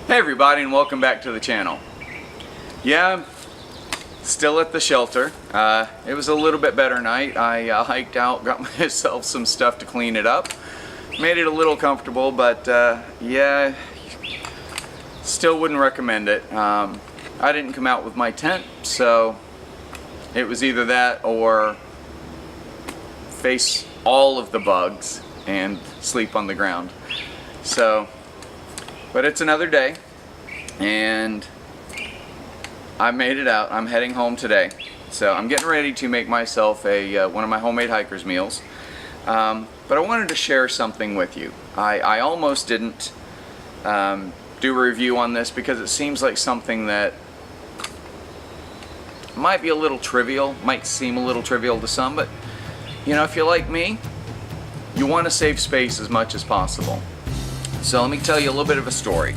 Hey everybody, and welcome back to the channel. Yeah, still at the shelter. It was a little bit better night. I hiked out, got myself some stuff to clean it up. Made it a little comfortable, but yeah, still wouldn't recommend it. I didn't come out with my tent, so it was either that or face all of the bugs and sleep on the ground. So, but it's another day, and I made it out. I'm heading home today, so I'm getting ready to make myself one of my homemade hiker's meals. But I wanted to share something with you. I almost didn't do a review on this because it seems like something that might be a little trivial, might seem a little trivial to some, but you know, if you're like me, you want to save space as much as possible. So let me tell you a little bit of a story.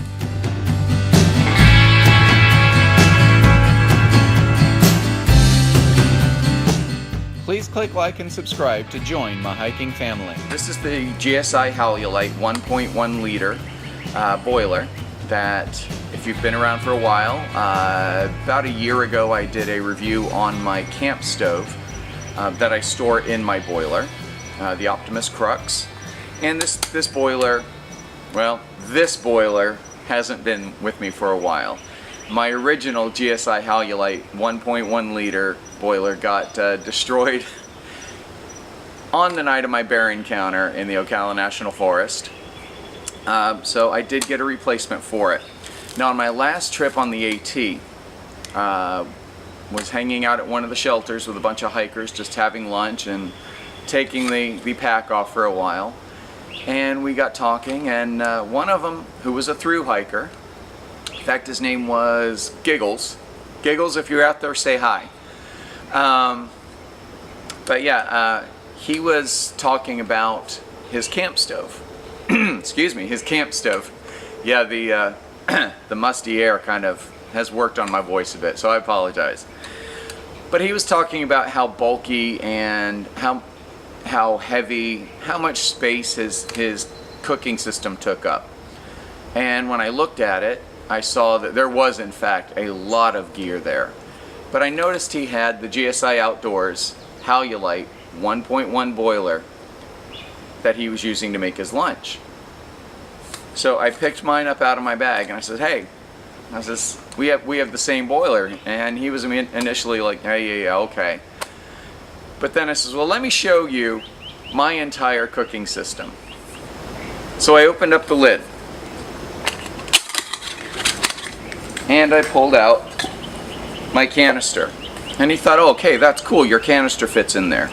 Please click like and subscribe to join my hiking family. This is the GSI Halulite 1.1 liter boiler that, if you've been around for a while, about a year ago I did a review on my camp stove that I store in my boiler, the Optimus Crux. And this boiler, well, this boiler hasn't been with me for a while. My original GSI Halulite 1.1 liter boiler got destroyed on the night of my bear encounter in the Ocala National Forest. So I did get a replacement for it. Now on my last trip on the AT, was hanging out at one of the shelters with a bunch of hikers, just having lunch and taking the pack off for a while. And we got talking, and one of them, who was a through hiker, in fact his name was Giggles. Giggles, if you're out there, say hi. But yeah, he was talking about his camp stove. Excuse me, his camp stove. Yeah, the musty air kind of has worked on my voice a bit, so I apologize. But he was talking about how bulky and how heavy, how much space his cooking system took up. And when I looked at it, I saw that there was in fact a lot of gear there. But I noticed he had the GSI Outdoors Halulite 1.1 boiler that he was using to make his lunch. So I picked mine up out of my bag and I said, hey, we have the same boiler. And he was initially like, hey, yeah, okay. But then I says, well, let me show you my entire cooking system. So I opened up the lid and I pulled out my canister. And he thought, oh, okay, that's cool, your canister fits in there.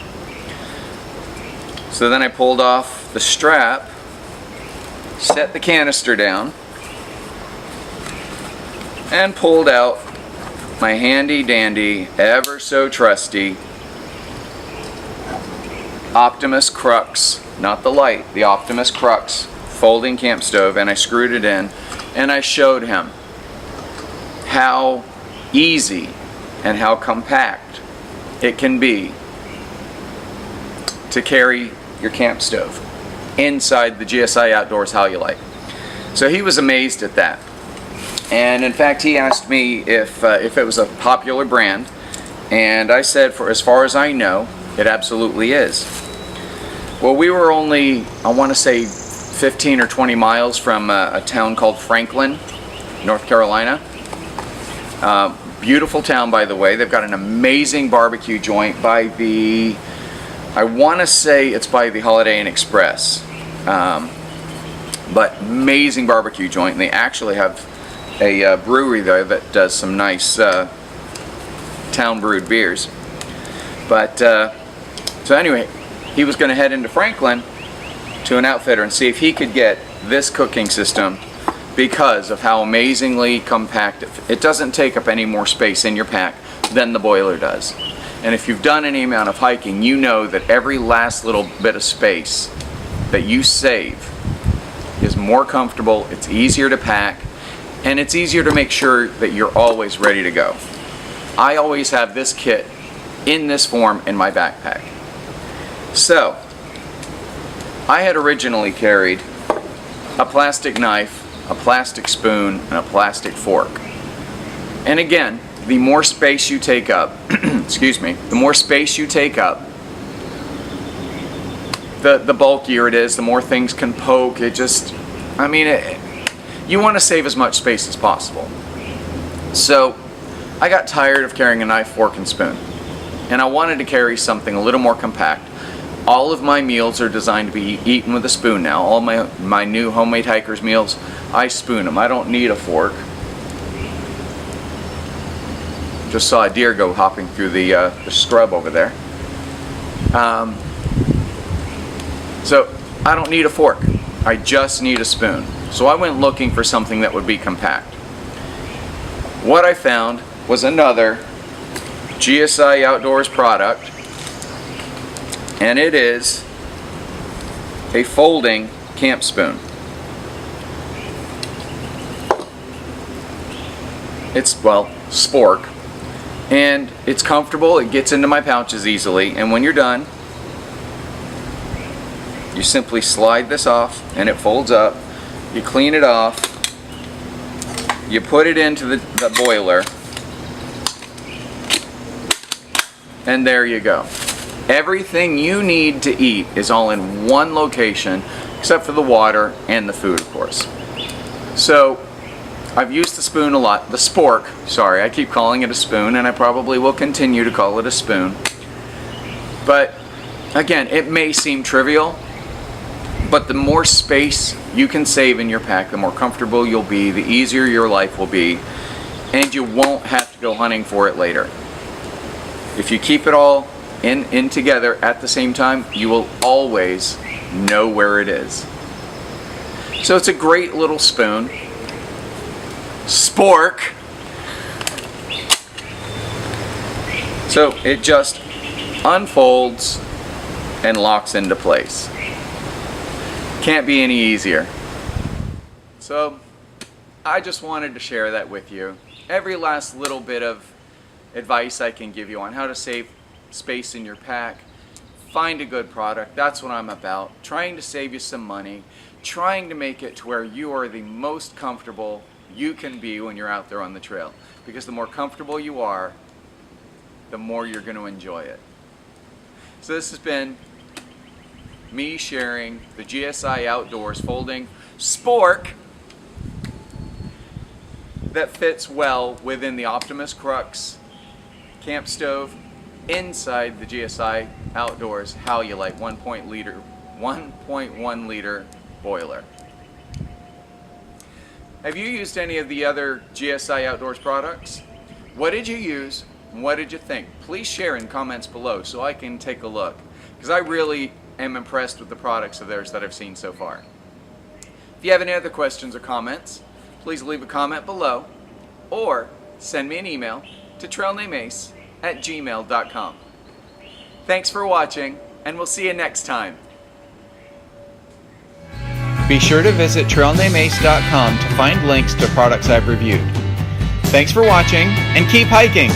So then I pulled off the strap, set the canister down, and pulled out my handy dandy, ever so trusty Optimus Crux, not the light, the Optimus Crux folding camp stove, and I screwed it in, and I showed him how easy and how compact it can be to carry your camp stove inside the GSI Outdoors Halulite. So he was amazed at that. And in fact, he asked me if it was a popular brand, and I said, for as far as I know, it absolutely is. Well, we were only, I want to say, 15 or 20 miles from a town called Franklin, North Carolina. Beautiful town, by the way. They've got an amazing barbecue joint by the, I want to say it's by the Holiday Inn Express. But amazing barbecue joint, and they actually have a brewery there that does some nice town brewed beers. But so anyway, he was going to head into Franklin to an outfitter and see if he could get this cooking system because of how amazingly compact it doesn't take up any more space in your pack than the boiler does. And if you've done any amount of hiking, you know that every last little bit of space that you save is more comfortable, it's easier to pack, and it's easier to make sure that you're always ready to go. I always have this kit in this form in my backpack. So, I had originally carried a plastic knife, a plastic spoon, and a plastic fork. And again, the more space you take up, excuse me, the more space you take up, the bulkier it is, the more things can poke. It just, I mean, you want to save as much space as possible. So I got tired of carrying a knife, fork, and spoon, and I wanted to carry something a little more compact. All of my meals are designed to be eaten with a spoon now. All my new homemade hikers meals, I spoon them. I don't need a fork. Just saw a deer go hopping through the scrub over there. So I don't need a fork. I just need a spoon. So I went looking for something that would be compact. What I found was another GSI Outdoors product, and it is a folding camp spoon. It's, well, spork, and it's comfortable. It gets into my pouches easily, and when you're done, you simply slide this off and it folds up. You clean it off, you put it into the boiler, and there you go. Everything you need to eat is all in one location, except for the water and the food, of course. So I've used the spoon a lot, the spork, sorry, I keep calling it a spoon, and I probably will continue to call it a spoon. But again, it may seem trivial, but the more space you can save in your pack, the more comfortable you'll be, the easier your life will be, and you won't have to go hunting for it later. If you keep it all in together at the same time, you will always know where it is. So it's a great little spoon. Spork. So it just unfolds and locks into place. Can't be any easier. So I just wanted to share that with you. Every last little bit of advice I can give you on how to save space in your pack. Find a good product. That's what I'm about. Trying to save you some money. Trying to make it to where you are the most comfortable you can be when you're out there on the trail. Because the more comfortable you are, the more you're going to enjoy it. So this has been me sharing the GSI Outdoors folding spork that fits well within the Optimus Crux camp stove inside the GSI Outdoors Halulite 1.1 liter boiler. Have you used any of the other GSI Outdoors products? What did you use? And what did you think? Please share in comments below so I can take a look, because I really am impressed with the products of theirs that I've seen so far. If you have any other questions or comments, please leave a comment below or send me an email to trailnameace@gmail.com. Thanks for watching, and we'll see you next time. Be sure to visit trailnameace.com to find links to products I've reviewed. Thanks for watching, and keep hiking!